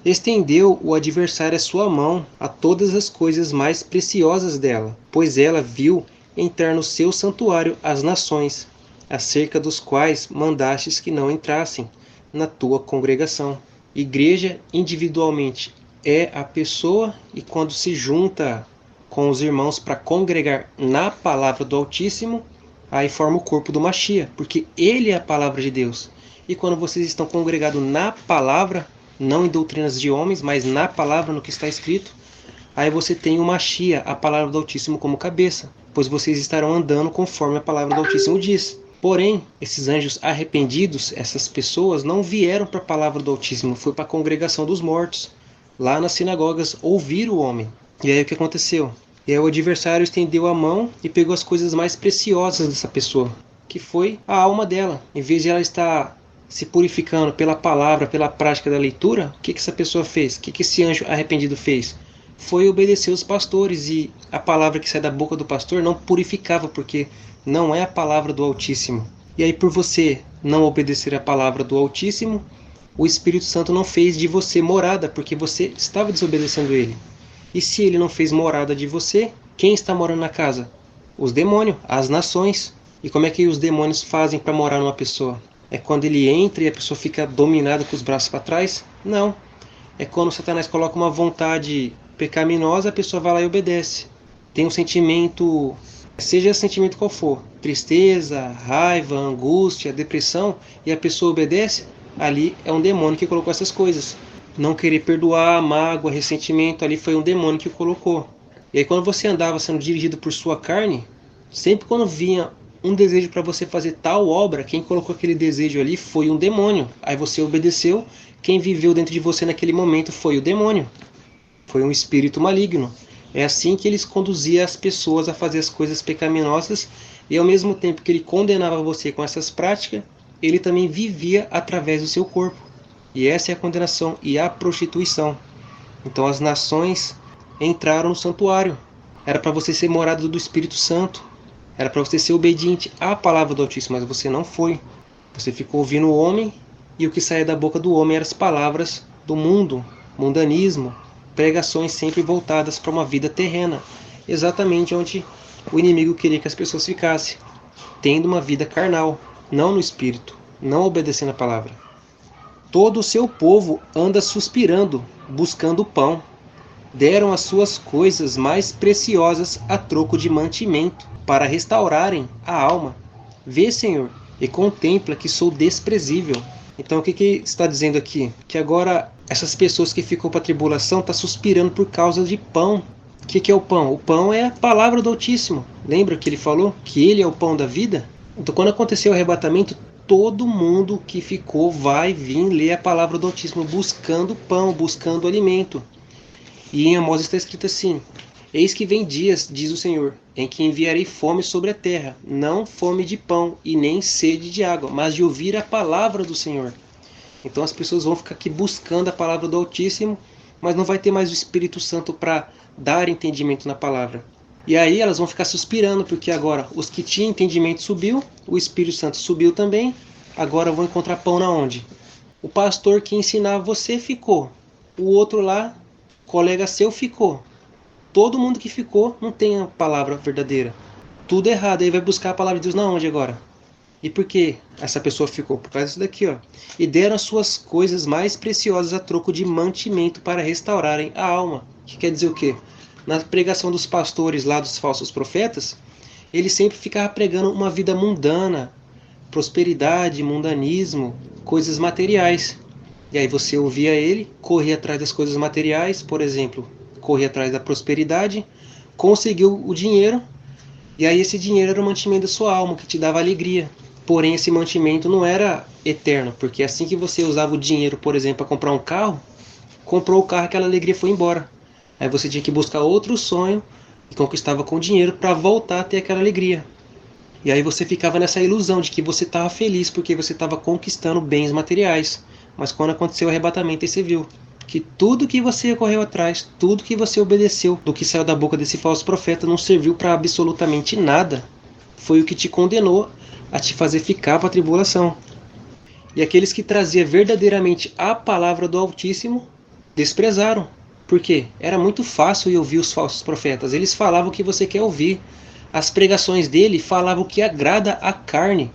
Estendeu o adversário a sua mão a todas as coisas mais preciosas dela, pois ela viu entrar no seu santuário as nações, acerca dos quais mandastes que não entrassem na tua congregação. Igreja individualmente é a pessoa, e quando se junta com os irmãos para congregar na palavra do Altíssimo, aí forma o corpo do Machia, porque ele é a palavra de Deus. E quando vocês estão congregados na palavra, não em doutrinas de homens, mas na palavra, no que está escrito, aí você tem o Machia, a palavra do Altíssimo, como cabeça, pois vocês estarão andando conforme a palavra do Altíssimo diz. Porém, esses anjos arrependidos, essas pessoas, não vieram para a palavra do Altíssimo, foi para a congregação dos mortos, lá nas sinagogas, ouvir o homem. E aí o que aconteceu? E aí o adversário estendeu a mão e pegou as coisas mais preciosas dessa pessoa, que foi a alma dela. Em vez de ela estar se purificando pela palavra, pela prática da leitura, o que essa pessoa fez? O que esse anjo arrependido fez? Foi obedecer os pastores, e a palavra que sai da boca do pastor não purificava, porque não é a palavra do Altíssimo. E aí, por você não obedecer a palavra do Altíssimo, o Espírito Santo não fez de você morada, porque você estava desobedecendo ele. E se ele não fez morada de você, quem está morando na casa? Os demônios, as nações. E como é que os demônios fazem para morar numa pessoa? É quando ele entra e a pessoa fica dominada com os braços para trás? Não. É quando Satanás coloca uma vontade pecaminosa, a pessoa vai lá e obedece. Tem um sentimento, seja o sentimento qual for, tristeza, raiva, angústia, depressão, e a pessoa obedece, ali é um demônio que colocou essas coisas. Não querer perdoar, mágoa, ressentimento, ali foi um demônio que colocou. E aí quando você andava sendo dirigido por sua carne, sempre quando vinha um desejo para você fazer tal obra, quem colocou aquele desejo ali foi um demônio. Aí você obedeceu, quem viveu dentro de você naquele momento foi o demônio. Foi um espírito maligno. É assim que ele conduzia as pessoas a fazer as coisas pecaminosas, e ao mesmo tempo que ele condenava você com essas práticas, ele também vivia através do seu corpo. E essa é a condenação e a prostituição. Então as nações entraram no santuário. Era para você ser morado do Espírito Santo. Era para você ser obediente à palavra do Altíssimo, mas você não foi. Você ficou ouvindo o homem, e o que saía da boca do homem eram as palavras do mundo, mundanismo, pregações sempre voltadas para uma vida terrena, exatamente onde o inimigo queria que as pessoas ficassem, tendo uma vida carnal, não no espírito, não obedecendo a palavra. Todo o seu povo anda suspirando, buscando pão. Deram as suas coisas mais preciosas a troco de mantimento, para restaurarem a alma. Vê, Senhor, e contempla que sou desprezível. Então o que está dizendo aqui? Que agora essas pessoas que ficam para a tribulação estão suspirando por causa de pão. O que é o pão? O pão é a palavra do Altíssimo. Lembra que ele falou que ele é o pão da vida? Então quando aconteceu o arrebatamento, todo mundo que ficou vai vir ler a palavra do Altíssimo, buscando pão, buscando alimento. E em Amós está escrito assim: eis que vem dias, diz o Senhor, em que enviarei fome sobre a terra, não fome de pão e nem sede de água, mas de ouvir a palavra do Senhor. Então as pessoas vão ficar aqui buscando a palavra do Altíssimo, mas não vai ter mais o Espírito Santo para dar entendimento na palavra. E aí elas vão ficar suspirando, porque agora os que tinham entendimento subiu, o Espírito Santo subiu também, agora vão encontrar pão na onde? O pastor que ensinava você ficou, o outro lá, colega seu, ficou. Todo mundo que ficou não tem a palavra verdadeira. Tudo errado. Aí vai buscar a palavra de Deus na onde agora? E por que essa pessoa ficou? Por causa disso daqui, ó. E deram as suas coisas mais preciosas a troco de mantimento para restaurarem a alma. Que quer dizer o quê? Na pregação dos pastores lá, dos falsos profetas, eles sempre ficavam pregando uma vida mundana, prosperidade, mundanismo, coisas materiais. E aí você ouvia ele, corria atrás das coisas materiais, por exemplo, corria atrás da prosperidade, conseguiu o dinheiro, e aí esse dinheiro era o mantimento da sua alma, que te dava alegria. Porém, esse mantimento não era eterno, porque assim que você usava o dinheiro, por exemplo, para comprar um carro, comprou o carro, aquela alegria foi embora. Aí você tinha que buscar outro sonho e conquistava com o dinheiro para voltar a ter aquela alegria. E aí você ficava nessa ilusão de que você estava feliz porque você estava conquistando bens materiais. Mas quando aconteceu o arrebatamento, aí você viu que tudo que você correu atrás, tudo que você obedeceu do que saiu da boca desse falso profeta não serviu para absolutamente nada. Foi o que te condenou a te fazer ficar para a tribulação. E aqueles que traziam verdadeiramente a palavra do Altíssimo desprezaram. Por quê? Era muito fácil de ouvir os falsos profetas. Eles falavam o que você quer ouvir. As pregações dele falavam o que agrada à carne.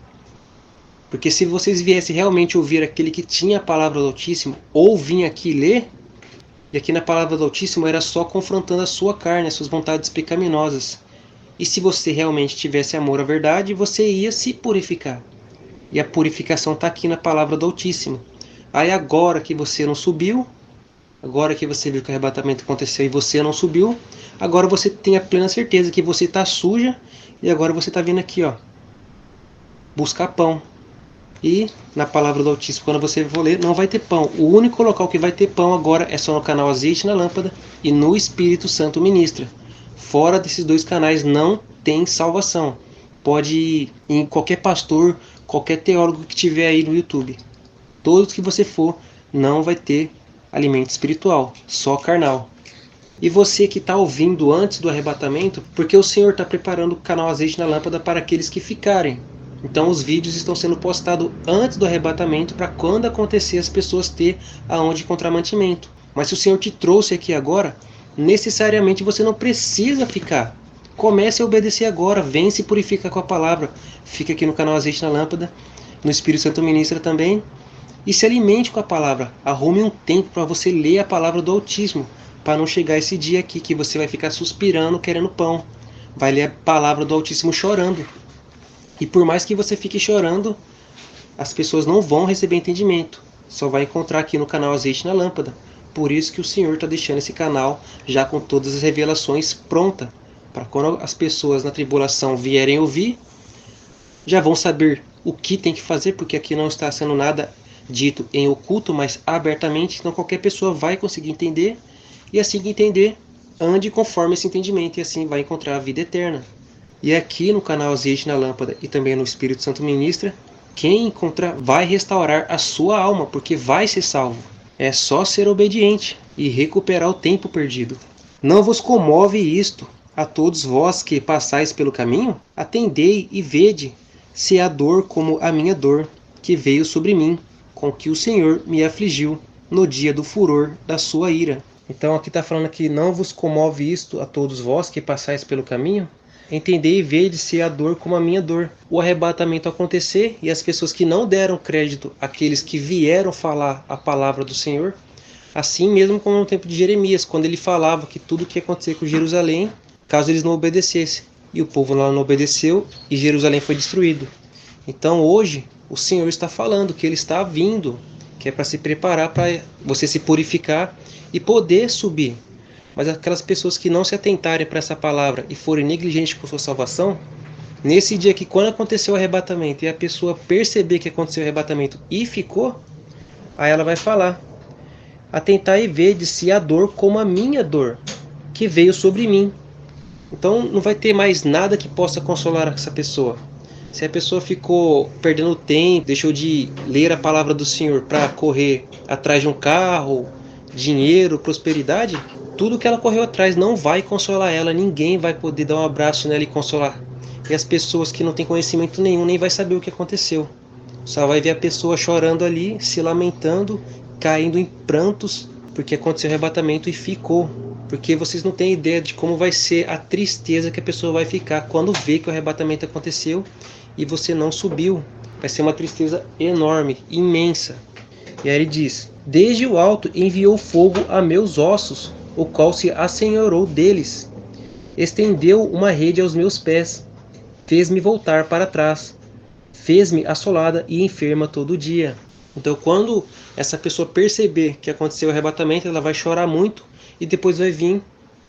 Porque se vocês viessem realmente ouvir aquele que tinha a palavra do Altíssimo, ou vinha aqui ler, e aqui na palavra do Altíssimo era só confrontando a sua carne, as suas vontades pecaminosas. E se você realmente tivesse amor à verdade, você ia se purificar. E a purificação está aqui na palavra do Altíssimo. Aí agora que você não subiu, agora que você viu que o arrebatamento aconteceu e você não subiu, agora você tem a plena certeza que você está suja e agora você está vindo aqui, ó, buscar pão. E na palavra do Altíssimo, quando você for ler, não vai ter pão. O único local que vai ter pão agora é só no canal Azeite na Lâmpada e no Espírito Santo Ministra. Fora desses dois canais não tem salvação. Pode ir em qualquer pastor, qualquer teólogo que tiver aí no YouTube. Todos que você for, não vai ter alimento espiritual, só carnal. E você que está ouvindo antes do arrebatamento, porque o Senhor está preparando o canal Azeite na Lâmpada para aqueles que ficarem. Então os vídeos estão sendo postados antes do arrebatamento para quando acontecer as pessoas ter aonde encontrar mantimento. Mas se o Senhor te trouxe aqui agora, necessariamente você não precisa ficar. Comece a obedecer agora, vem se purifica com a palavra. Fica aqui no canal Azeite na Lâmpada, no Espírito Santo Ministra também. E se alimente com a palavra. Arrume um tempo para você ler a palavra do Altíssimo, para não chegar esse dia aqui que você vai ficar suspirando querendo pão. Vai ler a palavra do Altíssimo chorando. E por mais que você fique chorando, as pessoas não vão receber entendimento. Só vai encontrar aqui no canal Azeite na Lâmpada. Por isso que o Senhor está deixando esse canal já com todas as revelações prontas. Para quando as pessoas na tribulação vierem ouvir, já vão saber o que tem que fazer, porque aqui não está sendo nada dito em oculto, mas abertamente. Então qualquer pessoa vai conseguir entender. E assim que entender, ande conforme esse entendimento. E assim vai encontrar a vida eterna. E aqui no canal Azeite na Lâmpada e também no Espírito Santo Ministra, quem encontrar vai restaurar a sua alma, porque vai ser salvo. É só ser obediente e recuperar o tempo perdido. Não vos comove isto, a todos vós que passais pelo caminho? Atendei e vede, se há dor como a minha dor, que veio sobre mim, com que o Senhor me afligiu no dia do furor da sua ira. Então aqui está falando que não vos comove isto a todos vós que passais pelo caminho? Entendei e vede se há dor como a minha dor. O arrebatamento acontecer e as pessoas que não deram crédito àqueles que vieram falar a palavra do Senhor, assim mesmo como no tempo de Jeremias, quando ele falava que tudo o que ia acontecer com Jerusalém, caso eles não obedecessem. E o povo lá não obedeceu e Jerusalém foi destruído. Então hoje o Senhor está falando que ele está vindo, que é para se preparar para você se purificar e poder subir. Mas aquelas pessoas que não se atentarem para essa palavra e forem negligentes com sua salvação, nesse dia que quando aconteceu o arrebatamento e a pessoa perceber que aconteceu o arrebatamento e ficou, aí ela vai falar: atentar e ver de si a dor como a minha dor, que veio sobre mim. Então não vai ter mais nada que possa consolar essa pessoa. Se a pessoa ficou perdendo tempo, deixou de ler a palavra do Senhor para correr atrás de um carro, dinheiro, prosperidade, tudo que ela correu atrás não vai consolar ela. Ninguém vai poder dar um abraço nela e consolar. E as pessoas que não têm conhecimento nenhum nem vai saber o que aconteceu. Só vai ver a pessoa chorando ali, se lamentando, caindo em prantos, porque aconteceu o arrebatamento e ficou. Porque vocês não têm ideia de como vai ser a tristeza que a pessoa vai ficar quando vê que o arrebatamento aconteceu e você não subiu. Vai ser uma tristeza enorme, imensa. E aí ele diz: desde o alto enviou fogo a meus ossos, o qual se assenhorou deles. Estendeu uma rede aos meus pés, fez-me voltar para trás, fez-me assolada e enferma todo dia. Então quando essa pessoa perceber que aconteceu o arrebatamento, ela vai chorar muito e depois vai vir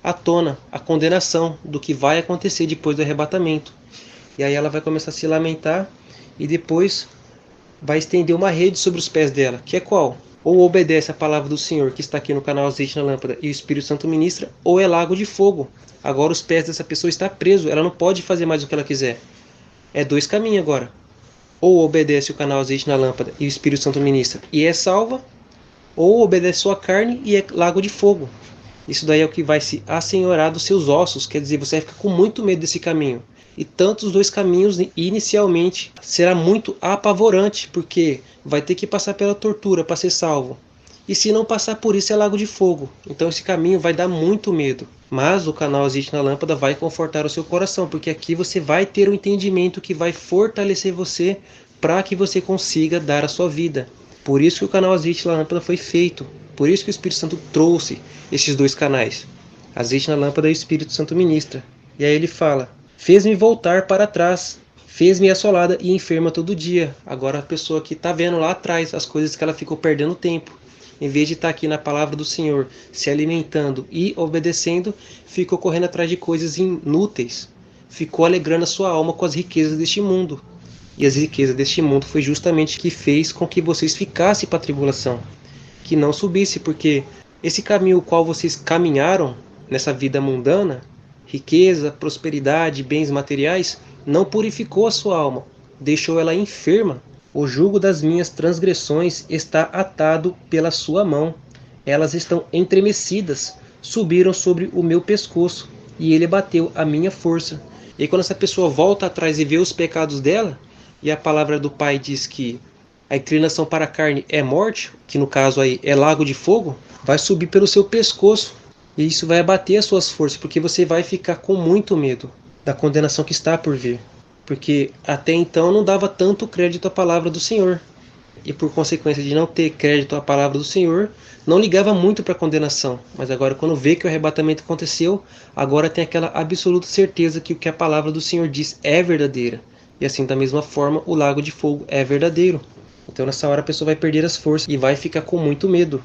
à tona a condenação do que vai acontecer depois do arrebatamento. E aí ela vai começar a se lamentar e depois vai estender uma rede sobre os pés dela, que é qual? Ou obedece a palavra do Senhor, que está aqui no canal Azeite na Lâmpada, e o Espírito Santo ministra, ou é lago de fogo. Agora os pés dessa pessoa estão presos, ela não pode fazer mais o que ela quiser. É dois caminhos agora. Ou obedece o canal Azeite na Lâmpada e o Espírito Santo ministra e é salva, ou obedece sua carne e é lago de fogo. Isso daí é o que vai se assenhorar dos seus ossos, quer dizer, você vai ficar com muito medo desse caminho. E tanto os dois caminhos, inicialmente, será muito apavorante, porque vai ter que passar pela tortura para ser salvo. e se não passar por isso é lago de fogo. Então esse caminho vai dar muito medo. Mas o canal Azeite na Lâmpada vai confortar o seu coração, porque aqui você vai ter um entendimento que vai fortalecer você para que você consiga dar a sua vida. Por isso que o canal Azeite na Lâmpada foi feito. Por isso que o Espírito Santo trouxe esses dois canais. Azeite na Lâmpada e o Espírito Santo ministra. E aí ele fala: fez-me voltar para trás, fez-me assolada e enferma todo dia. Agora a pessoa que está vendo lá atrás as coisas que ela ficou perdendo tempo. Em vez de estar aqui na palavra do Senhor, se alimentando e obedecendo, ficou correndo atrás de coisas inúteis. Ficou alegrando a sua alma com as riquezas deste mundo. E as riquezas deste mundo foi justamente o que fez com que vocês ficassem para a tribulação. Que não subisse, porque esse caminho o qual vocês caminharam nessa vida mundana, riqueza, prosperidade, bens materiais, não purificou a sua alma, deixou ela enferma. O jugo das minhas transgressões está atado pela sua mão. Elas estão entremecidas, subiram sobre o meu pescoço, e ele bateu a minha força. E quando essa pessoa volta atrás e vê os pecados dela, e a palavra do Pai diz que a inclinação para a carne é morte, que no caso aí é lago de fogo, vai subir pelo seu pescoço. E isso vai abater as suas forças, porque você vai ficar com muito medo da condenação que está por vir. Porque até então não dava tanto crédito à palavra do Senhor. E por consequência de não ter crédito à palavra do Senhor, não ligava muito para a condenação. Mas agora quando vê que o arrebatamento aconteceu, agora tem aquela absoluta certeza que o que a palavra do Senhor diz é verdadeira. E assim da mesma forma o lago de fogo é verdadeiro. Então nessa hora a pessoa vai perder as forças e vai ficar com muito medo.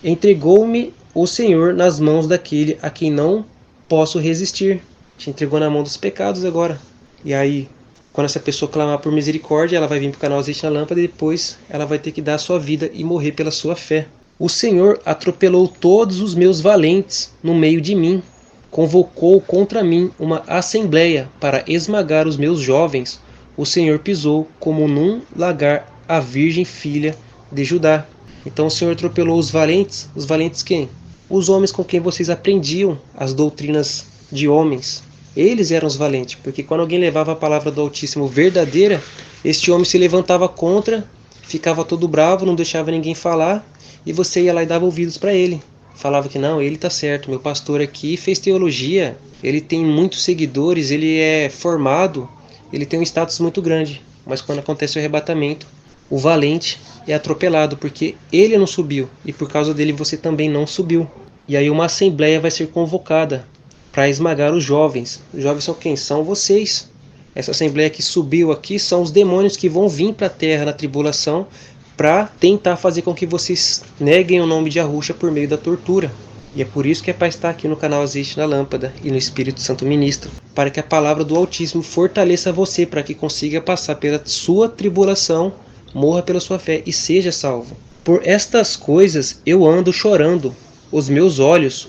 Entregou-me o Senhor nas mãos daquele a quem não posso resistir. Te entregou na mão dos pecados agora. E aí, quando essa pessoa clamar por misericórdia, ela vai vir para o canal Azeite na Lâmpada e depois ela vai ter que dar a sua vida e morrer pela sua fé. O Senhor atropelou todos os meus valentes no meio de mim. Convocou contra mim uma assembleia para esmagar os meus jovens. O Senhor pisou como num lagar a virgem filha de Judá. Então o Senhor atropelou os valentes. Os valentes quem? Os homens com quem vocês aprendiam as doutrinas de homens. Eles eram os valentes, porque quando alguém levava a palavra do Altíssimo verdadeira, este homem se levantava contra, ficava todo bravo, não deixava ninguém falar, e você ia lá e dava ouvidos para ele. Falava que não, ele está certo, meu pastor aqui fez teologia, ele tem muitos seguidores, ele é formado, ele tem um status muito grande. Mas quando acontece o arrebatamento, o valente é atropelado, porque ele não subiu, e por causa dele você também não subiu. E aí uma assembleia vai ser convocada para esmagar os jovens. Os jovens são quem? São vocês. Essa assembleia que subiu aqui são os demônios que vão vir para a terra na tribulação para tentar fazer com que vocês neguem o nome de Yahusha por meio da tortura. E é por isso que é para estar aqui no canal Azeite na Lâmpada e no Espírito Santo Ministro, para que a palavra do Altíssimo fortaleça você, para que consiga passar pela sua tribulação, morra pela sua fé e seja salvo. Por estas coisas eu ando chorando. Os meus olhos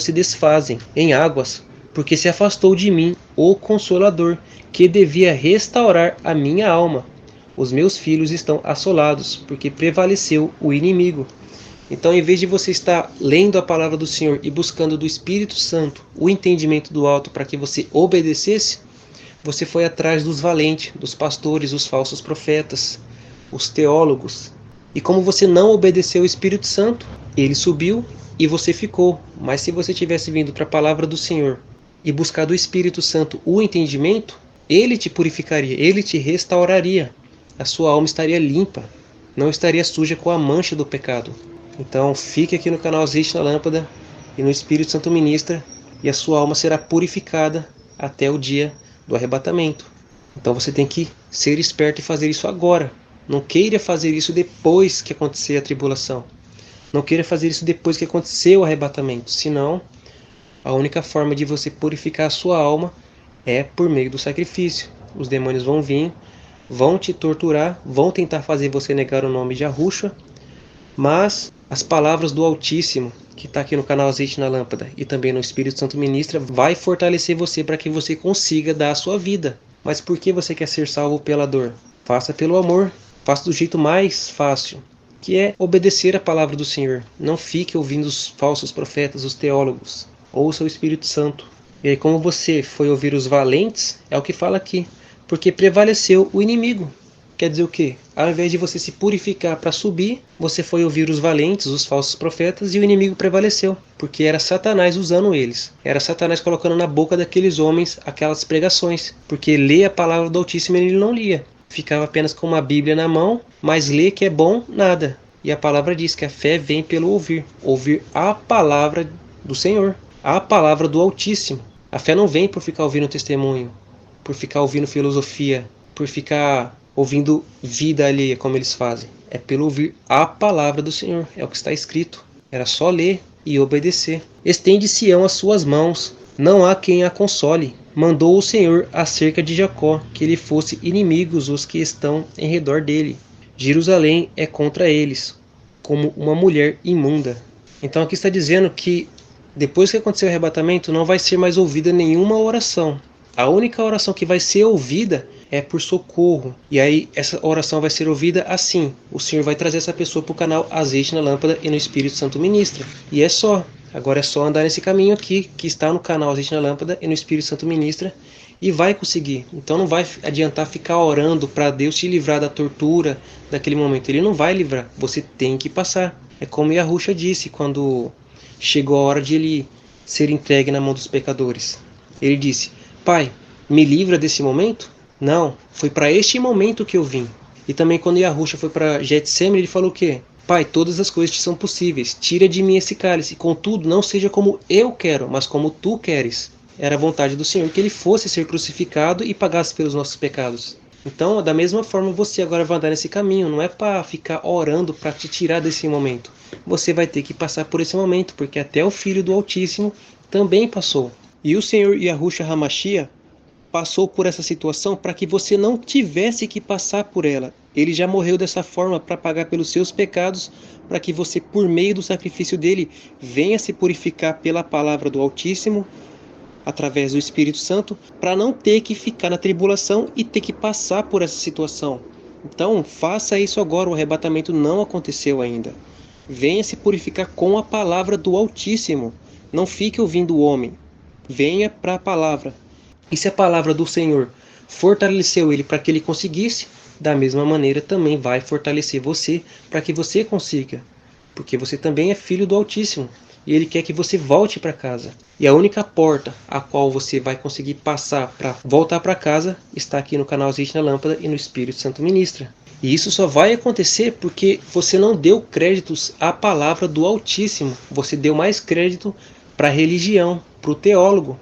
se desfazem em águas, porque se afastou de mim o Consolador, que devia restaurar a minha alma. Os meus filhos estão assolados, porque prevaleceu o inimigo. Então, em vez de você estar lendo a palavra do Senhor e buscando do Espírito Santo o entendimento do alto para que você obedecesse, você foi atrás dos valentes, dos pastores, os falsos profetas, os teólogos. E como você não obedeceu o Espírito Santo, ele subiu e você ficou. Mas se você tivesse vindo para a palavra do Senhor e buscado do Espírito Santo o entendimento, ele te purificaria, ele te restauraria. A sua alma estaria limpa, não estaria suja com a mancha do pecado. Então fique aqui no canal Azeite na Lâmpada e no Espírito Santo Ministra, e a sua alma será purificada até o dia do arrebatamento. Então você tem que ser esperto e fazer isso agora. Não queira fazer isso depois que acontecer a tribulação. Não queira fazer isso depois que aconteceu o arrebatamento. Senão, a única forma de você purificar a sua alma é por meio do sacrifício. Os demônios vão vir, vão te torturar, vão tentar fazer você negar o nome de Yahusha, mas as palavras do Altíssimo, que está aqui no canal Azeite na Lâmpada e também no Espírito Santo Ministra, vai fortalecer você para que você consiga dar a sua vida. Mas por que você quer ser salvo pela dor? Faça pelo amor, faça do jeito mais fácil, que é obedecer a palavra do Senhor. Não fique ouvindo os falsos profetas, os teólogos. Ouça o Espírito Santo. E aí, como você foi ouvir os valentes, é o que fala aqui. Porque prevaleceu o inimigo. quer dizer o quê? Ao invés de você se purificar para subir, você foi ouvir os valentes, os falsos profetas, e o inimigo prevaleceu, porque era Satanás usando eles. Era Satanás colocando na boca daqueles homens aquelas pregações, porque ler a palavra do Altíssimo ele não lia. Ficava apenas com uma Bíblia na mão, mas ler que é bom, nada. E a palavra diz que a fé vem pelo ouvir. Ouvir a palavra do Senhor, a palavra do Altíssimo. A fé não vem por ficar ouvindo testemunho, por ficar ouvindo filosofia, por ficar ouvindo vida alheia, como eles fazem. É pelo ouvir a palavra do Senhor. É o que está escrito. Era só ler e obedecer. Estende Sião as suas mãos. Não há quem a console. Mandou o Senhor acerca de Jacó, que lhe fosse inimigos os que estão em redor dele. Jerusalém é contra eles, como uma mulher imunda. Então aqui está dizendo que depois que acontecer o arrebatamento, não vai ser mais ouvida nenhuma oração. A única oração que vai ser ouvida é por socorro. E aí essa oração vai ser ouvida assim. O Senhor vai trazer essa pessoa para o canal Azeite na Lâmpada e no Espírito Santo Ministra. E é só. Agora é só andar nesse caminho aqui, que está no canal Azeite na Lâmpada e no Espírito Santo Ministra. E vai conseguir. Então não vai adiantar ficar orando para Deus te livrar da tortura daquele momento. Ele não vai livrar. Você tem que passar. É como Yahushua disse quando chegou a hora de ele ser entregue na mão dos pecadores. Ele disse: Pai, me livra desse momento? Não, foi para este momento que eu vim. E também quando Yahushua foi para Getsemane, ele falou o quê? Pai, todas as coisas te são possíveis. Tira de mim esse cálice. Contudo, não seja como eu quero, mas como tu queres. Era a vontade do Senhor que ele fosse ser crucificado e pagasse pelos nossos pecados. Então, da mesma forma, você agora vai andar nesse caminho. Não é para ficar orando para te tirar desse momento. Você vai ter que passar por esse momento, porque até o Filho do Altíssimo também passou. E o Senhor Yahushua HaMashiach passou por essa situação para que você não tivesse que passar por ela. Ele já morreu dessa forma para pagar pelos seus pecados, para que você, por meio do sacrifício dele, venha se purificar pela palavra do Altíssimo, através do Espírito Santo, para não ter que ficar na tribulação e ter que passar por essa situação. Então, faça isso agora, o arrebatamento não aconteceu ainda. Venha se purificar com a palavra do Altíssimo. Não fique ouvindo o homem. Venha para a palavra. E se a palavra do Senhor fortaleceu ele para que ele conseguisse, da mesma maneira também vai fortalecer você para que você consiga. Porque você também é filho do Altíssimo. E ele quer que você volte para casa. E a única porta a qual você vai conseguir passar para voltar para casa está aqui no canal Azeite na Lâmpada e no Espírito Santo Ministra. E isso só vai acontecer porque você não deu créditos à palavra do Altíssimo. Você deu mais crédito para a religião, para o teólogo.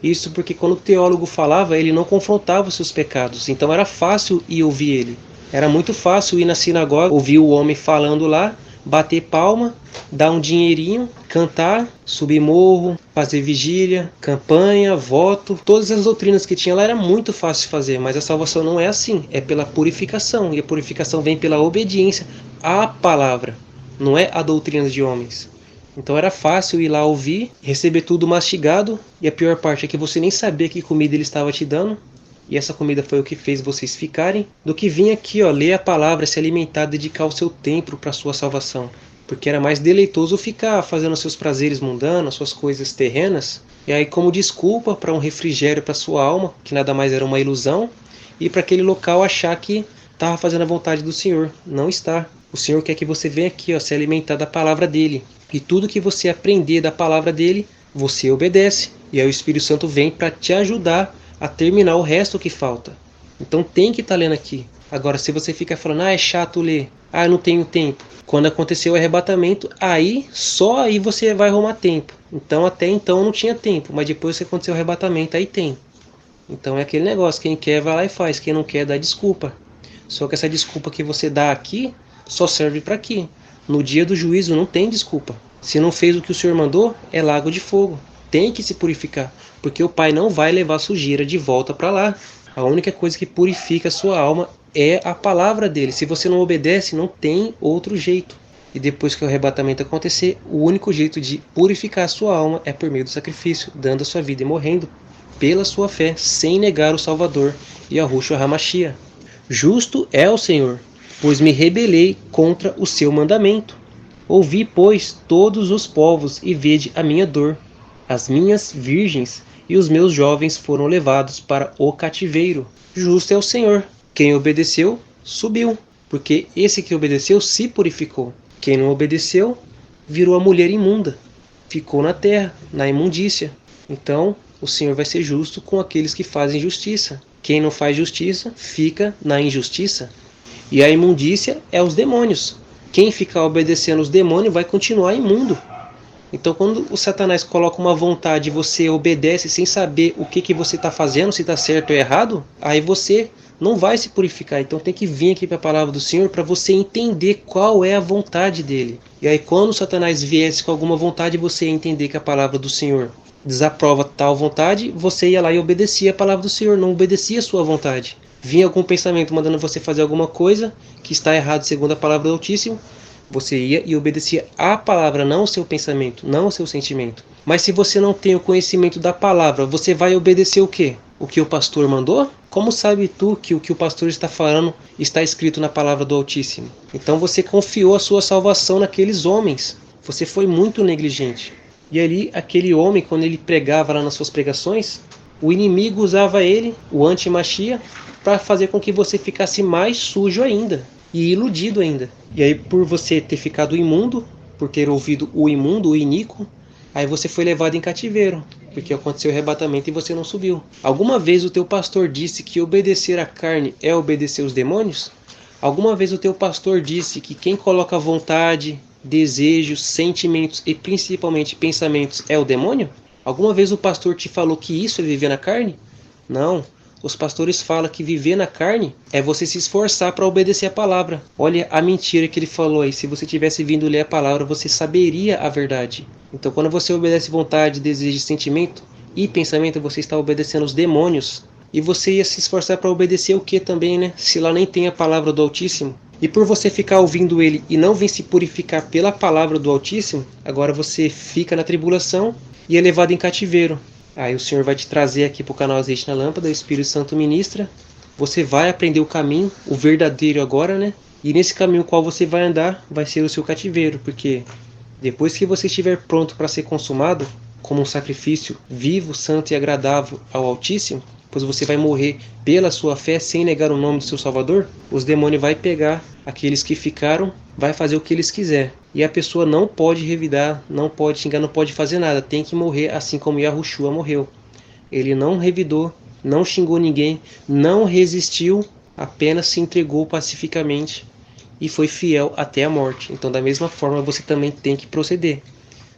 Isso porque quando o teólogo falava, ele não confrontava os seus pecados. Então era fácil ir ouvir ele. Era muito fácil ir na sinagoga, ouvir o homem falando lá, bater palma, dar um dinheirinho, cantar, subir morro, fazer vigília, campanha, voto. Todas as doutrinas que tinha lá era muito fácil de fazer, mas a salvação não é assim. É pela purificação, e a purificação vem pela obediência à palavra, não é a doutrina de homens. Então era fácil ir lá ouvir, receber tudo mastigado, e a pior parte é que você nem sabia que comida ele estava te dando, e essa comida foi o que fez vocês ficarem, do que vir aqui, ler a palavra, se alimentar, dedicar o seu tempo para a sua salvação. Porque era mais deleitoso ficar fazendo seus prazeres mundanos, suas coisas terrenas, e aí como desculpa para um refrigério para sua alma, que nada mais era uma ilusão, e para aquele local achar que estava fazendo a vontade do Senhor. Não está. O Senhor quer que você venha aqui, se alimentar da palavra dele. E tudo que você aprender da palavra dele, você obedece. E aí o Espírito Santo vem para te ajudar a terminar o resto que falta. Então tem que estar lendo aqui. Agora, se você fica falando, é chato ler, eu não tenho tempo. Quando aconteceu o arrebatamento, só aí você vai arrumar tempo. Então até então não tinha tempo, mas depois que aconteceu o arrebatamento, aí tem. Então é aquele negócio, quem quer vai lá e faz, quem não quer dá desculpa. Só que essa desculpa que você dá aqui, só serve para aqui. No dia do juízo não tem desculpa. Se não fez o que o Senhor mandou, é lago de fogo. Tem que se purificar, porque o Pai não vai levar sujeira de volta para lá. A única coisa que purifica a sua alma é a palavra dele. Se você não obedece, não tem outro jeito. E depois que o arrebatamento acontecer, o único jeito de purificar a sua alma é por meio do sacrifício, dando a sua vida e morrendo pela sua fé, sem negar o Salvador, Yahushua HaMashiach. Justo é o Senhor, pois me rebelei contra o seu mandamento. Ouvi, pois, todos os povos e vede a minha dor. As minhas virgens e os meus jovens foram levados para o cativeiro. Justo é o Senhor. Quem obedeceu, subiu, porque esse que obedeceu se purificou. Quem não obedeceu virou a mulher imunda, ficou na terra, na imundícia. Então o Senhor vai ser justo com aqueles que fazem justiça. Quem não faz justiça fica na injustiça. E a imundícia é os demônios. Quem ficar obedecendo os demônios vai continuar imundo. Então quando o Satanás coloca uma vontade e você obedece sem saber o que você está fazendo, se está certo ou errado, aí você não vai se purificar. Então tem que vir aqui para a palavra do Senhor para você entender qual é a vontade dele. E aí quando o Satanás viesse com alguma vontade, você ia entender que a palavra do Senhor desaprova tal vontade, você ia lá e obedecia a palavra do Senhor, não obedecia a sua vontade. Vinha algum pensamento mandando você fazer alguma coisa que está errado segundo a palavra do Altíssimo, você ia e obedecia a palavra, não o seu pensamento, não o seu sentimento. Mas se você não tem o conhecimento da palavra, você vai obedecer o quê? O que o pastor mandou? Como sabe tu que o que o pastor está falando está escrito na palavra do Altíssimo? Então você confiou a sua salvação naqueles homens. Você foi muito negligente. E ali, aquele homem, quando ele pregava lá nas suas pregações, o inimigo usava ele, o anti-machia, para fazer com que você ficasse mais sujo ainda e iludido ainda. E aí, por você ter ficado imundo, por ter ouvido o imundo, o iníquo, aí você foi levado em cativeiro, porque aconteceu o arrebatamento e você não subiu. Alguma vez o teu pastor disse que obedecer à carne é obedecer os demônios? Alguma vez o teu pastor disse que quem coloca vontade, desejos, sentimentos e principalmente pensamentos é o demônio? Alguma vez o pastor te falou que isso é viver na carne? Não. Os pastores falam que viver na carne é você se esforçar para obedecer a palavra. Olha a mentira que ele falou aí. Se você tivesse vindo ler a palavra, você saberia a verdade. Então quando você obedece vontade, desejo, sentimento e pensamento, você está obedecendo os demônios. E você ia se esforçar para obedecer o que também, né? Se lá nem tem a palavra do Altíssimo. E por você ficar ouvindo ele e não vir se purificar pela palavra do Altíssimo, agora você fica na tribulação e é levado em cativeiro. Aí o Senhor vai te trazer aqui para o canal Azeite na Lâmpada, o Espírito Santo ministra. Você vai aprender o caminho, o verdadeiro agora, né? E nesse caminho qual você vai andar, vai ser o seu cativeiro. Porque depois que você estiver pronto para ser consumado, como um sacrifício vivo, santo e agradável ao Altíssimo, pois você vai morrer pela sua fé sem negar o nome do seu Salvador, os demônios vai pegar aqueles que ficaram, vai fazer o que eles quiser. E a pessoa não pode revidar, não pode xingar, não pode fazer nada. Tem que morrer assim como Yahushua morreu. Ele não revidou, não xingou ninguém, não resistiu, apenas se entregou pacificamente e foi fiel até a morte. Então da mesma forma você também tem que proceder.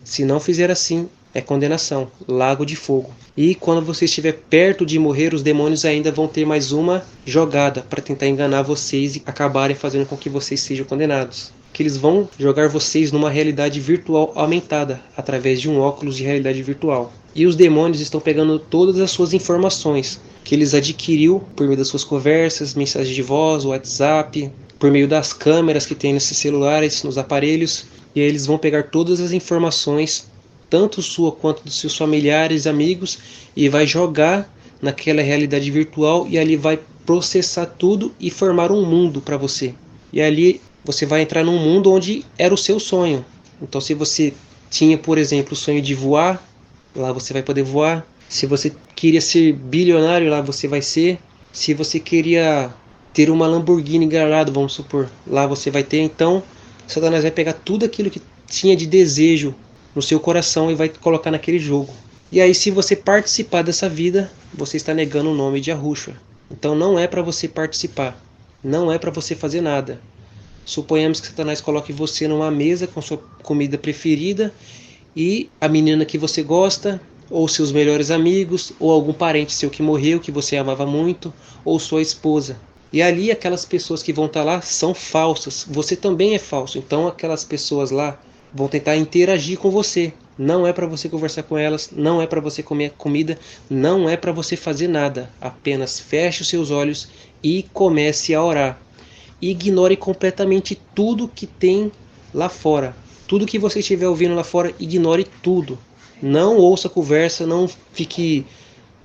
Se não fizer assim, é condenação, lago de fogo. E quando você estiver perto de morrer, os demônios ainda vão ter mais uma jogada para tentar enganar vocês e acabarem fazendo com que vocês sejam condenados. Que eles vão jogar vocês numa realidade virtual aumentada, através de um óculos de realidade virtual. E os demônios estão pegando todas as suas informações que eles adquiriu por meio das suas conversas, mensagens de voz, WhatsApp, por meio das câmeras que tem nesses celulares, nos aparelhos. E aí eles vão pegar todas as informações, tanto sua quanto dos seus familiares, amigos, e vai jogar naquela realidade virtual e ali vai processar tudo e formar um mundo para você. E ali você vai entrar num mundo onde era o seu sonho. Então se você tinha, por exemplo, o sonho de voar, lá você vai poder voar. Se você queria ser bilionário, lá você vai ser. Se você queria ter uma Lamborghini Gallardo, vamos supor, lá você vai ter. Então Satanás vai pegar tudo aquilo que tinha de desejo no seu coração e vai colocar naquele jogo. E aí se você participar dessa vida, você está negando o nome de Yahushua. Então não é para você participar, não é para você fazer nada. Suponhamos que Satanás coloque você numa mesa com sua comida preferida e a menina que você gosta, ou seus melhores amigos, ou algum parente seu que morreu, que você amava muito, ou sua esposa. E ali aquelas pessoas que vão estar lá são falsas, você também é falso. Então aquelas pessoas lá vão tentar interagir com você. Não é para você conversar com elas, não é para você comer comida, não é para você fazer nada. Apenas feche os seus olhos e comece a orar. Ignore completamente tudo que tem lá fora. Tudo que você estiver ouvindo lá fora, ignore tudo. Não ouça conversa, não fique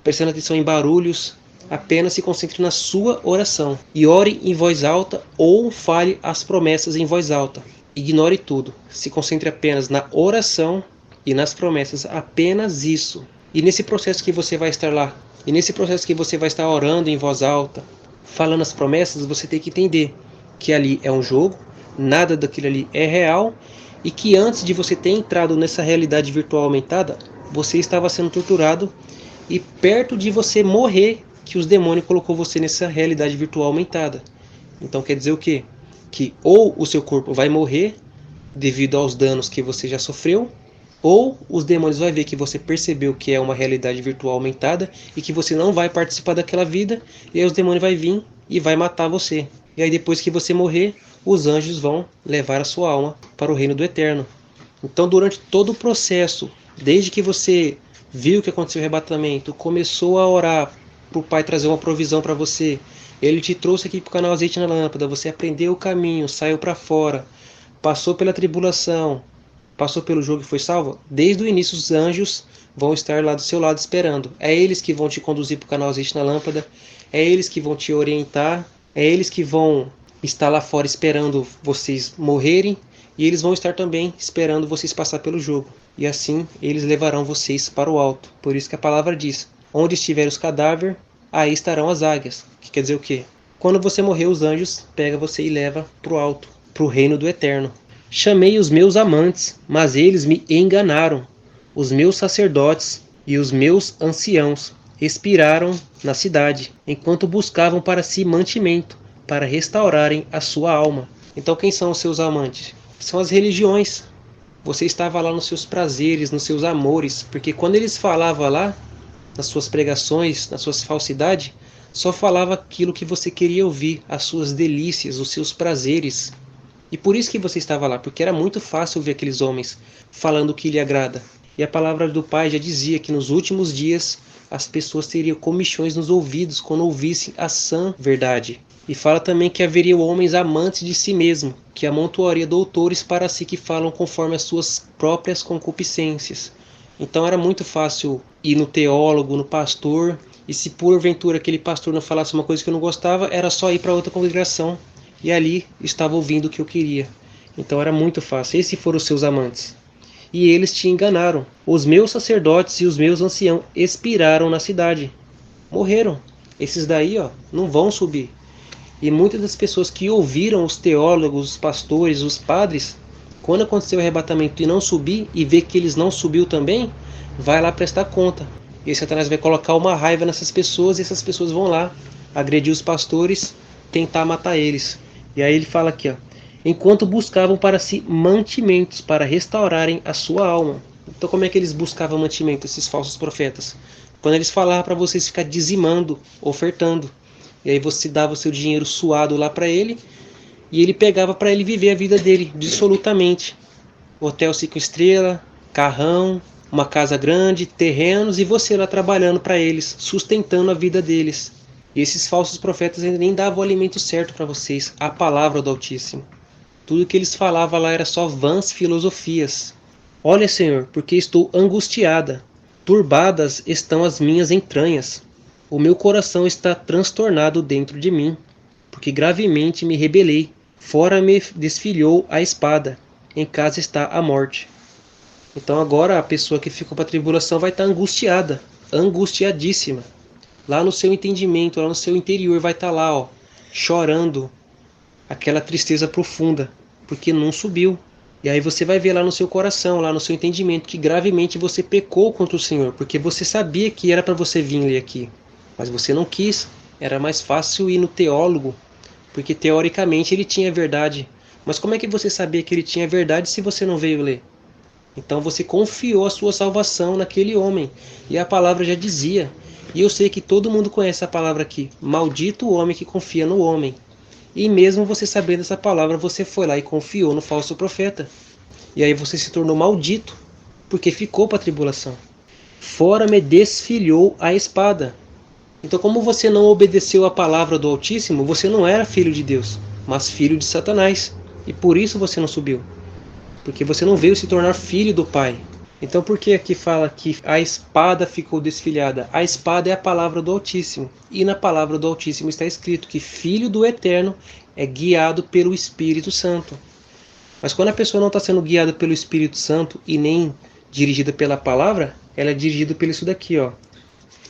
prestando atenção em barulhos. Apenas se concentre na sua oração. E ore em voz alta ou fale as promessas em voz alta. Ignore tudo. Se concentre apenas na oração e nas promessas. Apenas isso. E nesse processo que você vai estar lá, e nesse processo que você vai estar orando em voz alta, falando as promessas, você tem que entender que ali é um jogo, nada daquilo ali é real, e que antes de você ter entrado nessa realidade virtual aumentada, você estava sendo torturado, e perto de você morrer, que os demônios colocou você nessa realidade virtual aumentada. Então quer dizer o quê? Que ou o seu corpo vai morrer devido aos danos que você já sofreu, ou os demônios vão ver que você percebeu que é uma realidade virtual aumentada e que você não vai participar daquela vida, e aí os demônios vão vir e vai matar você. E aí depois que você morrer, os anjos vão levar a sua alma para o reino do eterno. Então durante todo o processo, desde que você viu que aconteceu o arrebatamento, começou a orar para o Pai trazer uma provisão para você, Ele te trouxe aqui para o canal Azeite na Lâmpada, você aprendeu o caminho, saiu para fora, passou pela tribulação, passou pelo jogo e foi salvo, desde o início os anjos vão estar lá do seu lado esperando. É eles que vão te conduzir para o canal Azeite na Lâmpada, é eles que vão te orientar, é eles que vão estar lá fora esperando vocês morrerem, e eles vão estar também esperando vocês passar pelo jogo. E assim eles levarão vocês para o alto. Por isso que a palavra diz: onde estiver os cadáveres, aí estarão as águias. Que quer dizer o quê? Quando você morrer, os anjos pegam você e levam para o alto, para o reino do eterno. Chamei os meus amantes, mas eles me enganaram. Os meus sacerdotes e os meus anciãos expiraram na cidade, enquanto buscavam para si mantimento, para restaurarem a sua alma. Então quem são os seus amantes? São as religiões. Você estava lá nos seus prazeres, nos seus amores, porque quando eles falavam lá, nas suas pregações, nas suas falsidades, só falava aquilo que você queria ouvir, as suas delícias, os seus prazeres. E por isso que você estava lá, porque era muito fácil ouvir aqueles homens falando o que lhe agrada. E a palavra do Pai já dizia que nos últimos dias as pessoas teriam comichões nos ouvidos quando ouvissem a sã verdade. E fala também que haveria homens amantes de si mesmo, que amontoaria doutores para si que falam conforme as suas próprias concupiscências. Então era muito fácil ir no teólogo, no pastor, e se porventura aquele pastor não falasse uma coisa que eu não gostava, era só ir para outra congregação, e ali estava ouvindo o que eu queria. Então era muito fácil. Esses foram os seus amantes. E eles te enganaram. Os meus sacerdotes e os meus anciãos expiraram na cidade. Morreram. Esses daí, não vão subir. E muitas das pessoas que ouviram os teólogos, os pastores, os padres, quando aconteceu o arrebatamento e não subir, e ver que eles não subiu também, vai lá prestar conta. E Satanás vai colocar uma raiva nessas pessoas, e essas pessoas vão lá agredir os pastores, tentar matar eles. E aí ele fala aqui, enquanto buscavam para si mantimentos para restaurarem a sua alma. Então como é que eles buscavam mantimento, esses falsos profetas? Quando eles falavam para vocês ficar dizimando, ofertando. E aí você dava o seu dinheiro suado lá para ele, e ele pegava para ele viver a vida dele, dissolutamente. Hotel 5 estrelas, carrão, uma casa grande, terrenos, e você lá trabalhando para eles, sustentando a vida deles. E esses falsos profetas ainda nem davam o alimento certo para vocês, a palavra do Altíssimo. Tudo que eles falavam lá era só vãs filosofias. Olha, Senhor, porque estou angustiada, turbadas estão as minhas entranhas. O meu coração está transtornado dentro de mim, porque gravemente me rebelei. Fora me desfilhou a espada, em casa está a morte. Então agora a pessoa que ficou para a tribulação vai estar angustiada, angustiadíssima. Lá no seu entendimento, lá no seu interior vai estar lá, chorando, aquela tristeza profunda, porque não subiu. E aí você vai ver lá no seu coração, lá no seu entendimento, que gravemente você pecou contra o Senhor, porque você sabia que era para você vir ler aqui. Mas você não quis, era mais fácil ir no teólogo, porque teoricamente ele tinha verdade. Mas como é que você sabia que ele tinha verdade se você não veio ler? Então você confiou a sua salvação naquele homem, e a palavra já dizia, e eu sei que todo mundo conhece a palavra aqui, maldito o homem que confia no homem. E mesmo você sabendo essa palavra, você foi lá e confiou no falso profeta. E aí você se tornou maldito, porque ficou para a tribulação. Fora me desfilhou a espada. Então, como você não obedeceu a palavra do Altíssimo, você não era filho de Deus, mas filho de Satanás. E por isso você não subiu. Porque você não veio se tornar filho do Pai. Então, por que aqui fala que a espada ficou desfilhada? A espada é a palavra do Altíssimo. E na palavra do Altíssimo está escrito que filho do Eterno é guiado pelo Espírito Santo. Mas quando a pessoa não está sendo guiada pelo Espírito Santo e nem dirigida pela palavra, ela é dirigida pelo isso daqui,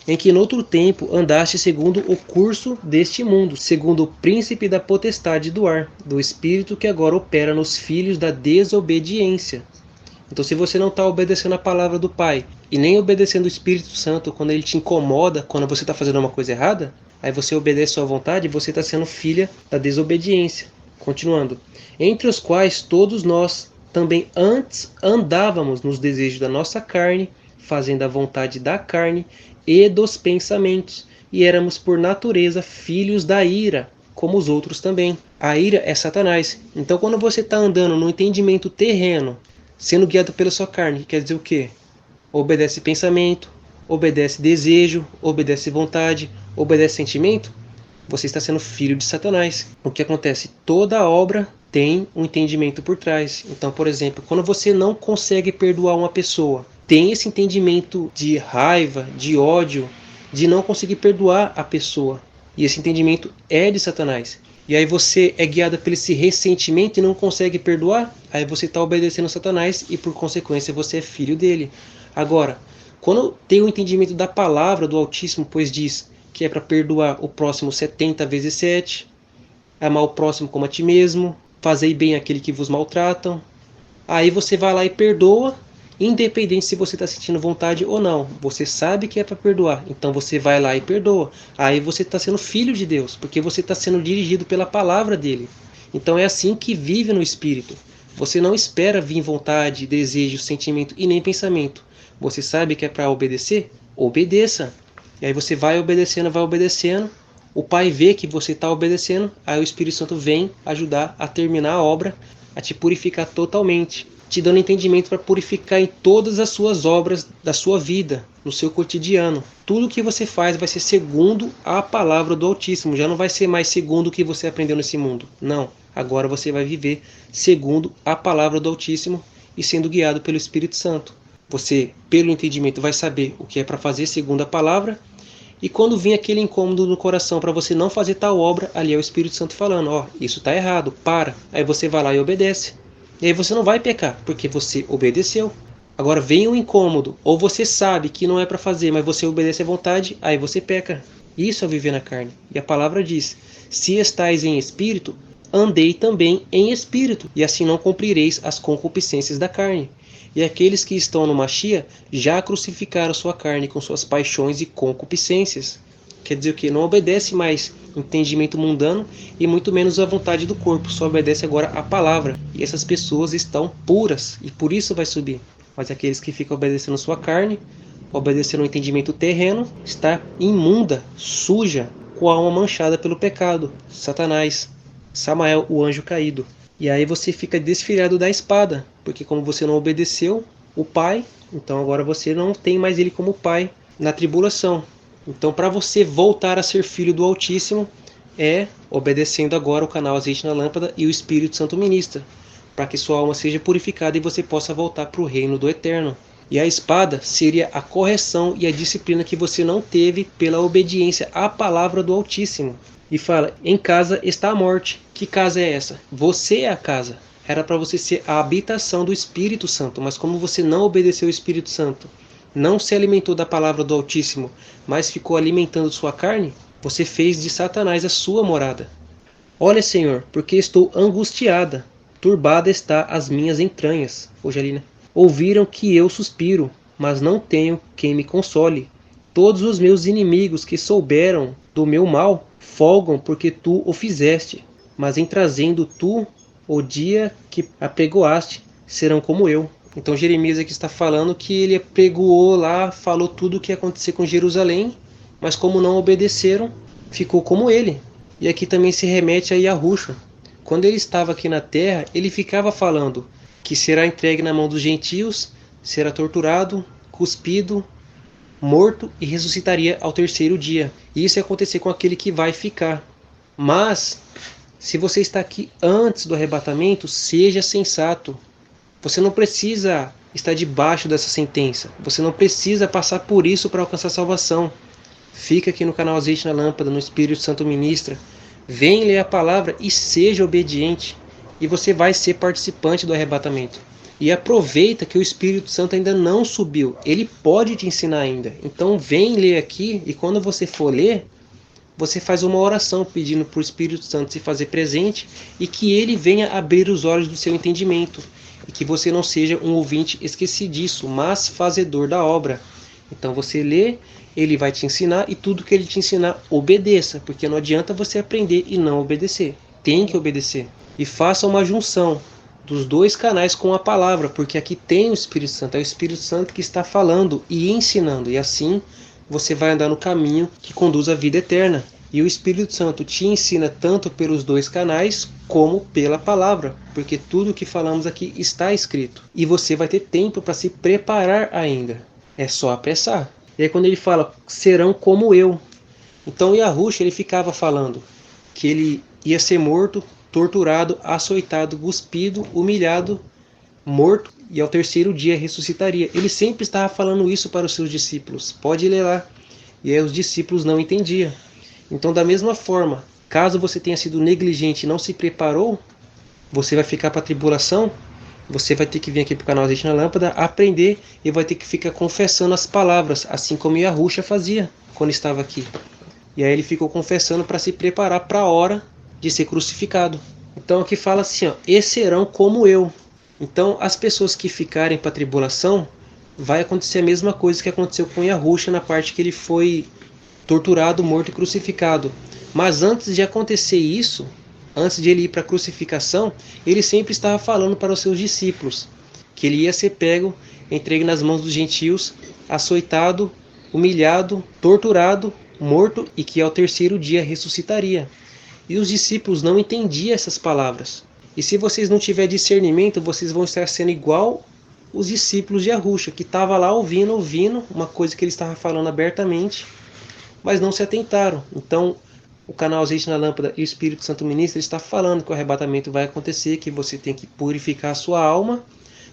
em que noutro tempo andaste segundo o curso deste mundo, segundo o príncipe da potestade do ar, do espírito que agora opera nos filhos da desobediência. Então, se você não está obedecendo a palavra do Pai e nem obedecendo o Espírito Santo quando ele te incomoda, quando você está fazendo uma coisa errada, aí você obedece a sua vontade e você está sendo filha da desobediência. Continuando. Entre os quais todos nós também antes andávamos nos desejos da nossa carne, fazendo a vontade da carne e dos pensamentos, e éramos por natureza filhos da ira, como os outros também. A ira é Satanás. Então, quando você está andando no entendimento terreno, sendo guiado pela sua carne, quer dizer o quê? Obedece pensamento, obedece desejo, obedece vontade, obedece sentimento, você está sendo filho de Satanás. O que acontece? Toda obra tem um entendimento por trás. Então, por exemplo, quando você não consegue perdoar uma pessoa, tem esse entendimento de raiva, de ódio, de não conseguir perdoar a pessoa. E esse entendimento é de Satanás. E aí você é guiado por esse ressentimento e não consegue perdoar, aí você está obedecendo a Satanás e por consequência você é filho dele. Agora, quando tem o entendimento da palavra do Altíssimo, pois diz que é para perdoar o próximo 70 vezes 7, amar o próximo como a ti mesmo, fazei bem aquele que vos maltratam, aí você vai lá e perdoa, independente se você está sentindo vontade ou não. Você sabe que é para perdoar, então você vai lá e perdoa. Aí você está sendo filho de Deus, porque você está sendo dirigido pela palavra dele. Então é assim que vive no Espírito. Você não espera vir vontade, desejo, sentimento e nem pensamento. Você sabe que é para obedecer? Obedeça. E aí você vai obedecendo, o Pai vê que você está obedecendo, aí o Espírito Santo vem ajudar a terminar a obra, a te purificar totalmente, te dando entendimento para purificar em todas as suas obras da sua vida, no seu cotidiano. Tudo que você faz vai ser segundo a palavra do Altíssimo, já não vai ser mais segundo o que você aprendeu nesse mundo. Não, agora você vai viver segundo a palavra do Altíssimo e sendo guiado pelo Espírito Santo. Você, pelo entendimento, vai saber o que é para fazer segundo a palavra. E quando vir aquele incômodo no coração para você não fazer tal obra, ali é o Espírito Santo falando, ó, isso está errado, para. Aí você vai lá e obedece. E aí você não vai pecar, porque você obedeceu. Agora vem um incômodo, ou você sabe que não é para fazer, mas você obedece à vontade, aí você peca. Isso é viver na carne. E a palavra diz, se estáis em espírito, andei também em espírito, e assim não cumprireis as concupiscências da carne. E aqueles que estão no Machia já crucificaram sua carne com suas paixões e concupiscências. Quer dizer que não obedece mais entendimento mundano e muito menos a vontade do corpo, só obedece agora a palavra. E essas pessoas estão puras e por isso vai subir. Mas aqueles que ficam obedecendo sua carne, obedecendo o entendimento terreno, está imunda, suja, com a alma manchada pelo pecado. Satanás, Samael, o anjo caído. E aí você fica desfilhado da espada, porque como você não obedeceu o Pai, então agora você não tem mais ele como Pai na tribulação. Então para você voltar a ser filho do Altíssimo, é obedecendo agora o canal Azeite na Lâmpada e o Espírito Santo ministra, para que sua alma seja purificada e você possa voltar para o reino do Eterno. E a espada seria a correção e a disciplina que você não teve pela obediência à palavra do Altíssimo. E fala, em casa está a morte. Que casa é essa? Você é a casa. Era para você ser a habitação do Espírito Santo, mas como você não obedeceu o Espírito Santo, não se alimentou da palavra do Altíssimo, mas ficou alimentando sua carne, você fez de Satanás a sua morada. Olha, Senhor, porque estou angustiada, turbada está as minhas entranhas. Hoje ali, né? Ouviram que eu suspiro, mas não tenho quem me console. Todos os meus inimigos que souberam do meu mal, folgam porque tu o fizeste, mas em trazendo tu o dia que apregoaste, serão como eu. Então Jeremias aqui está falando que ele apregoou lá, falou tudo o que ia acontecer com Jerusalém, mas como não obedeceram, ficou como ele. E aqui também se remete a Yahushua. Quando ele estava aqui na terra, ele ficava falando que será entregue na mão dos gentios, será torturado, cuspido, morto e ressuscitaria ao terceiro dia. E isso ia acontecer com aquele que vai ficar. Mas, se você está aqui antes do arrebatamento, seja sensato. Você não precisa estar debaixo dessa sentença. Você não precisa passar por isso para alcançar a salvação. Fica aqui no canal Azeite na Lâmpada, no Espírito Santo Ministra. Vem ler a palavra e seja obediente. E você vai ser participante do arrebatamento. E aproveita que o Espírito Santo ainda não subiu. Ele pode te ensinar ainda. Então vem ler aqui, e quando você for ler, você faz uma oração pedindo para o Espírito Santo se fazer presente e que ele venha abrir os olhos do seu entendimento. E que você não seja um ouvinte esquecidiço, mas fazedor da obra. Então você lê, ele vai te ensinar e tudo que ele te ensinar, obedeça. Porque não adianta você aprender e não obedecer. Tem que obedecer. E faça uma junção dos dois canais com a palavra, porque aqui tem o Espírito Santo. É o Espírito Santo que está falando e ensinando. E assim você vai andar no caminho que conduz à vida eterna. E o Espírito Santo te ensina tanto pelos dois canais como pela palavra, porque tudo o que falamos aqui está escrito. E você vai ter tempo para se preparar ainda. É só apressar. E aí quando ele fala, serão como eu. Então o Yahushua, ele ficava falando que ele ia ser morto, torturado, açoitado, cuspido, humilhado, morto, e ao terceiro dia ressuscitaria. Ele sempre estava falando isso para os seus discípulos. Pode ler lá. E aí os discípulos não entendiam. Então, da mesma forma, caso você tenha sido negligente e não se preparou, você vai ficar para a tribulação, você vai ter que vir aqui para o canal Azeite na Lâmpada, aprender e vai ter que ficar confessando as palavras, assim como Yahushua fazia quando estava aqui. E aí ele ficou confessando para se preparar para a hora de ser crucificado. Então aqui fala assim, ó, e serão como eu. Então as pessoas que ficarem para a tribulação, vai acontecer a mesma coisa que aconteceu com Yahushua na parte que ele foi torturado, morto e crucificado. Mas antes de acontecer isso, antes de ele ir para a crucificação, ele sempre estava falando para os seus discípulos que ele ia ser pego, entregue nas mãos dos gentios, açoitado, humilhado, torturado, morto e que ao terceiro dia ressuscitaria. E os discípulos não entendiam essas palavras. E se vocês não tiverem discernimento, vocês vão estar sendo igual os discípulos de Yahushua, que estavam lá ouvindo uma coisa que ele estava falando abertamente, mas não se atentaram. Então, o canal Azeite na Lâmpada e o Espírito Santo Ministra está falando que o arrebatamento vai acontecer, que você tem que purificar a sua alma,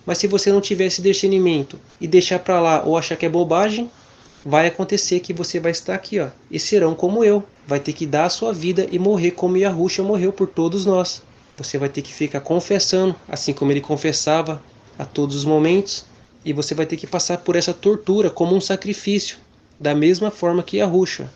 mas se você não tiver esse discernimento e deixar para lá ou achar que é bobagem, vai acontecer que você vai estar aqui, ó, e serão como eu. Vai ter que dar a sua vida e morrer como Yahushua morreu por todos nós. Você vai ter que ficar confessando, assim como ele confessava a todos os momentos, e você vai ter que passar por essa tortura como um sacrifício, da mesma forma que Yahushua.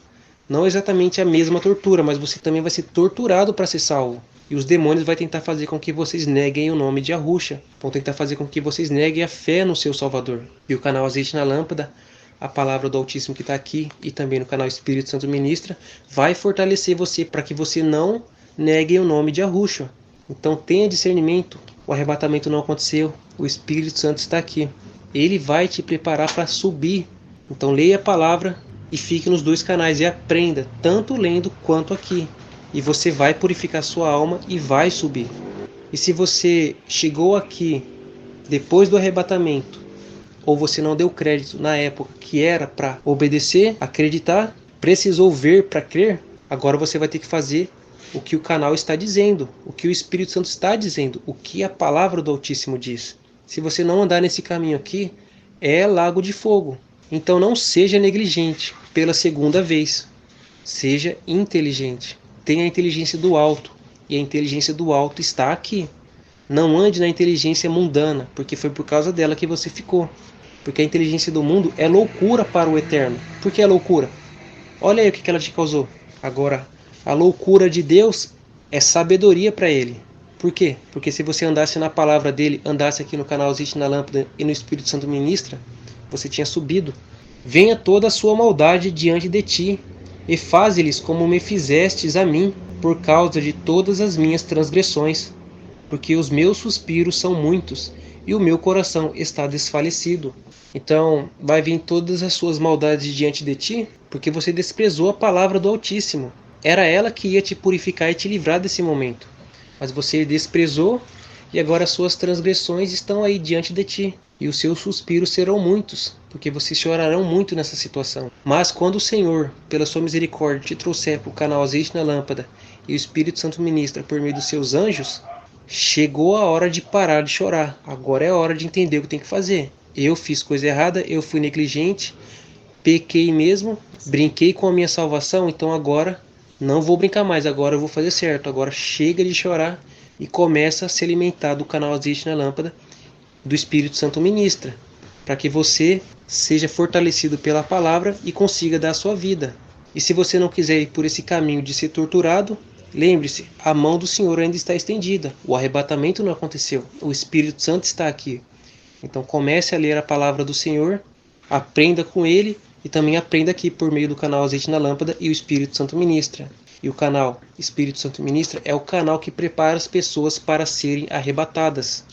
Não exatamente a mesma tortura, mas você também vai ser torturado para ser salvo. E os demônios vão tentar fazer com que vocês neguem o nome de Yahushua. Vão tentar fazer com que vocês neguem a fé no seu Salvador. E o canal Azeite na Lâmpada, a palavra do Altíssimo que está aqui, e também no canal Espírito Santo Ministra, vai fortalecer você para que você não negue o nome de Yahushua. Então tenha discernimento. O arrebatamento não aconteceu. O Espírito Santo está aqui. Ele vai te preparar para subir. Então leia a palavra e fique nos dois canais e aprenda, tanto lendo quanto aqui. E você vai purificar sua alma e vai subir. E se você chegou aqui depois do arrebatamento, ou você não deu crédito na época que era para obedecer, acreditar, precisou ver para crer, agora você vai ter que fazer o que o canal está dizendo, o que o Espírito Santo está dizendo, o que a palavra do Altíssimo diz. Se você não andar nesse caminho aqui, é lago de fogo. Então não seja negligente pela segunda vez. Seja inteligente. Tenha a inteligência do alto. E a inteligência do alto está aqui. Não ande na inteligência mundana, porque foi por causa dela que você ficou. Porque a inteligência do mundo é loucura para o eterno. Por que é loucura? Olha aí o que ela te causou. Agora, a loucura de Deus é sabedoria para ele. Por quê? Porque se você andasse na palavra dele, andasse aqui no canal Azeite na Lâmpada e no Espírito Santo Ministra, você tinha subido. Venha toda a sua maldade diante de ti, e faze-lhes como me fizestes a mim, por causa de todas as minhas transgressões. Porque os meus suspiros são muitos, e o meu coração está desfalecido. Então, vai vir todas as suas maldades diante de ti, porque você desprezou a palavra do Altíssimo. Era ela que ia te purificar e te livrar desse momento. Mas você desprezou, e agora as suas transgressões estão aí diante de ti. E os seus suspiros serão muitos, porque vocês chorarão muito nessa situação. Mas quando o Senhor, pela sua misericórdia, te trouxer para o canal Azeite na Lâmpada, e o Espírito Santo ministra por meio dos seus anjos, chegou a hora de parar de chorar. Agora é a hora de entender o que tem que fazer. Eu fiz coisa errada, eu fui negligente, pequei mesmo, brinquei com a minha salvação, então agora não vou brincar mais, agora eu vou fazer certo. Agora chega de chorar e começa a se alimentar do canal Azeite na Lâmpada. do Espírito Santo ministra, para que você seja fortalecido pela palavra e consiga dar a sua vida. E se você não quiser ir por esse caminho de ser torturado, lembre-se, a mão do Senhor ainda está estendida. O arrebatamento não aconteceu. O Espírito Santo está aqui. Então comece a ler a palavra do Senhor, aprenda com ele e também aprenda aqui por meio do canal Azeite na Lâmpada e o Espírito Santo Ministra. E o canal Espírito Santo Ministra é o canal que prepara as pessoas para serem arrebatadas.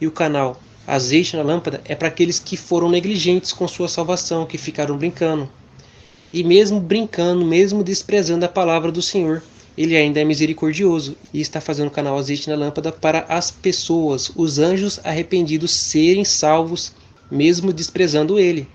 E o canal Azeite na Lâmpada é para aqueles que foram negligentes com sua salvação, que ficaram brincando. E mesmo brincando, mesmo desprezando a palavra do Senhor, ele ainda é misericordioso e está fazendo o canal Azeite na Lâmpada para as pessoas, os anjos arrependidos serem salvos, mesmo desprezando ele.